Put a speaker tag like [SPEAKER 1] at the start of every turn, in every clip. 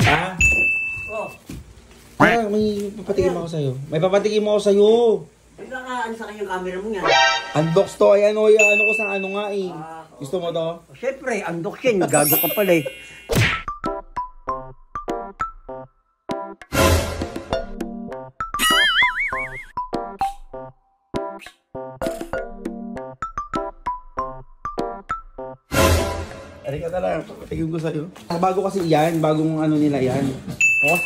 [SPEAKER 1] Ha?
[SPEAKER 2] Oh.
[SPEAKER 1] May papatikin mo ako sa'yo. May papatikin mo ako sa'yo.
[SPEAKER 2] Ay, baka ano sa kanyang camera mo yan?
[SPEAKER 1] Unbox to. Ayan o, ano ko sa ano nga eh. Gusto mo to?
[SPEAKER 2] Siyempre, unboxing. Gago ka pala eh.
[SPEAKER 1] Ari ka na lang. Papatikin ko sa'yo. Bago kasi yan. Bagong ano nila yan. Oh?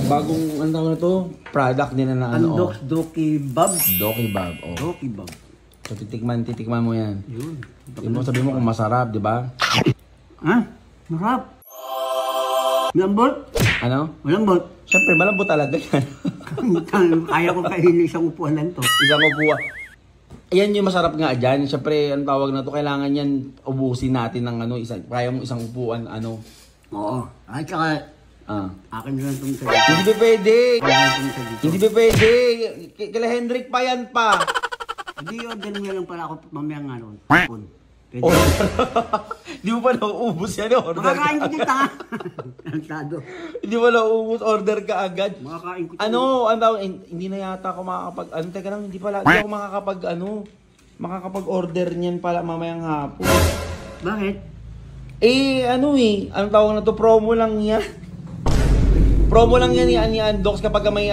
[SPEAKER 1] Bagong ano tawag na to? Product nila na ano.
[SPEAKER 2] Unbox Doki Bob.
[SPEAKER 1] Doki Bob. Oh.
[SPEAKER 2] Doki Bob.
[SPEAKER 1] So titikman mo yan.
[SPEAKER 2] Yun.
[SPEAKER 1] Sabi mo kung masarap, di ba?
[SPEAKER 2] Ha? Marap. Malambot?
[SPEAKER 1] Ano?
[SPEAKER 2] Malambot.
[SPEAKER 1] Siyempre, malambot talaga yan.
[SPEAKER 2] Kaya ko kainin isang upuan lang to.
[SPEAKER 1] Isang upuan. Ayan yung masarap nga dyan. Siyempre, ang tawag na to, kailangan yan ubusin natin ng ano, kaya mo isang upuan, ano.
[SPEAKER 2] Oo. Ay, tsaka, akin na lang itong sabi.
[SPEAKER 1] Hindi ba pwede? Hindi ba pwede? Kila Hendrik pa yan pa.
[SPEAKER 2] Hindi, order mo lang pala ako mamayang ano. Pwede.
[SPEAKER 1] Hindi mo pa nauubos yan, order
[SPEAKER 2] Makakain ko
[SPEAKER 1] ka.
[SPEAKER 2] din tanga. Tantado.
[SPEAKER 1] Hindi mo nauubos, order ka agad.
[SPEAKER 2] Makakain ko din.
[SPEAKER 1] Ano, hindi na yata ako makakapag, teka lang, hindi ako makakapag order niyan pala mamayang hapon.
[SPEAKER 2] Bakit?
[SPEAKER 1] Anong tawag na to, promo lang yan. Promo lang yan ni Undox kapag may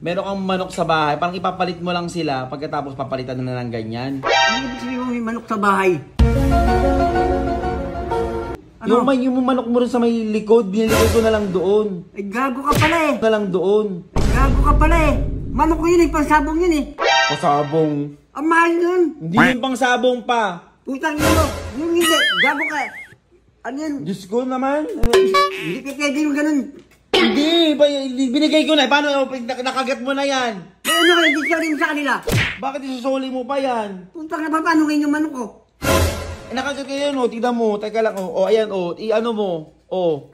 [SPEAKER 1] meron kang manok sa bahay, parang ipapalit mo lang sila pagkatapos papalitan na ng ganyan.
[SPEAKER 2] Ano ibig sabihin mo may manok sa bahay? Ano?
[SPEAKER 1] Yung manok mo rin sa may likod, biniligay ko na lang doon.
[SPEAKER 2] Ay, gago ka pala eh.
[SPEAKER 1] Na lang doon.
[SPEAKER 2] Ay, gago ka pala eh. Manok ko yun eh, pansabong yun eh.
[SPEAKER 1] Pasabong.
[SPEAKER 2] Ang mahal yun.
[SPEAKER 1] Hindi yung pang sabong pa.
[SPEAKER 2] Putang ina mo. Yung hindi, gago ka. Ano yun?
[SPEAKER 1] Diyos ko naman.
[SPEAKER 2] Hindi ka pwede yung ganun.
[SPEAKER 1] Hindi, binigay ko na. Paano nakagat mo na yan?
[SPEAKER 2] Eh ano kayo, hindi rin sa kanila.
[SPEAKER 1] Bakit isusuli mo pa yan?
[SPEAKER 2] Putang na ba, paano ngayon yung manok ko?
[SPEAKER 1] Nakagat ka yan, tignan mo. Teka lang, ayan, i-ano mo.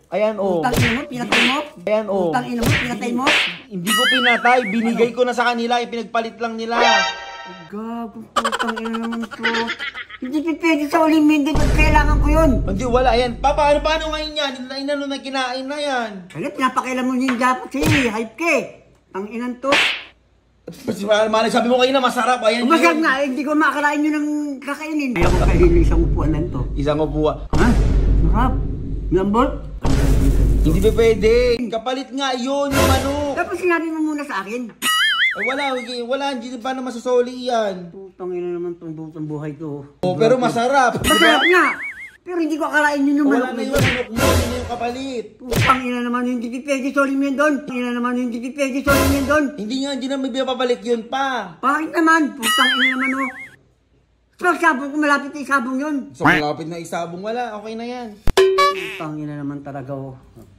[SPEAKER 1] Ayan,
[SPEAKER 2] Putang ina mo, pinatay mo?
[SPEAKER 1] Ayan,
[SPEAKER 2] Putang ina mo, pinatay mo?
[SPEAKER 1] Hindi ko pinatay, binigay ko na sa kanila, pinagpalit lang nila.
[SPEAKER 2] Gago, putang ina naman to. Hindi pwede sa ulimindi, ba't kailangan ko yun?
[SPEAKER 1] Hindi, wala yan. Paano ngayon yan? Inano na kinain na yan.
[SPEAKER 2] Kaya pinapakailan mo yung dapat sa'yo eh, hype ka eh. Ang inan to.
[SPEAKER 1] Sabi mo kayo na masarap, ayan yun.
[SPEAKER 2] Masarap nga, hindi ko makakalain yun ng kakainin. Kaya ko kainin isang upuan lang to.
[SPEAKER 1] Isang upuan.
[SPEAKER 2] Ha? Masarap? Lambot?
[SPEAKER 1] Hindi ba pwede? Kapalit nga yun, yung manok.
[SPEAKER 2] Tapos sinabi mo muna sa akin.
[SPEAKER 1] Ay, wala, hindi pa na masasoli yan.
[SPEAKER 2] Putang ina naman itong buhay ko.
[SPEAKER 1] Pero masarap.
[SPEAKER 2] Masarap nga! Pero hindi ko akalain yun yung
[SPEAKER 1] Wala
[SPEAKER 2] manok
[SPEAKER 1] na
[SPEAKER 2] nito.
[SPEAKER 1] yung manok mo, yun na yung kapalit.
[SPEAKER 2] Putang ina naman yung hindi pwede solin mo yun doon. Ina naman yung hindi pwede solin mo yun doon.
[SPEAKER 1] Hindi na may papabalik yun pa.
[SPEAKER 2] Bakit naman? Putang ina naman oh. So sabong ko malapit na isabong yun.
[SPEAKER 1] So malapit na isabong, wala, okay na yan.
[SPEAKER 2] Putang ina naman talaga oh.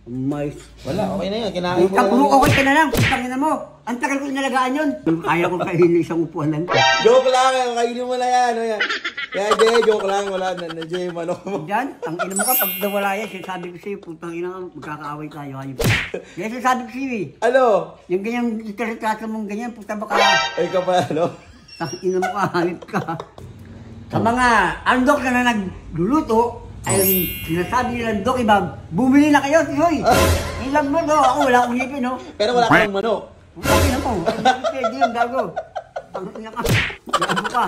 [SPEAKER 2] Mais.
[SPEAKER 1] Wala, okay na yan, kinain ko.
[SPEAKER 2] Putang okay ka na lang. Putang ina mo. Ang tagal ko inalagaan yun. Kaya ko kainin isang upuan lang.
[SPEAKER 1] Joke lang, kainin mo na yan. Kaya joke lang, wala na yung manok mo.
[SPEAKER 2] Diyan, ang ina mo ka, pag nawala yan, sinasabi ko sa'yo, putang ina ka, magkakaaway tayo. Kaya sinasabi ko sa'yo eh.
[SPEAKER 1] Ano?
[SPEAKER 2] Yung ganyang itaritato mong ganyan, puta baka,
[SPEAKER 1] Ay ka pa, ano?
[SPEAKER 2] ang ina mo ka, halip ka. Sa mga andok na nagluluto, ay sinasabi nila Doki Bob, bumili na kayo, tisoy. Ilang mo no, ako wala akong ngipin no.
[SPEAKER 1] Pero wala kang manok.
[SPEAKER 2] Putang ina mo, hindi pwede yung gago. Ang ina ka, gago ka.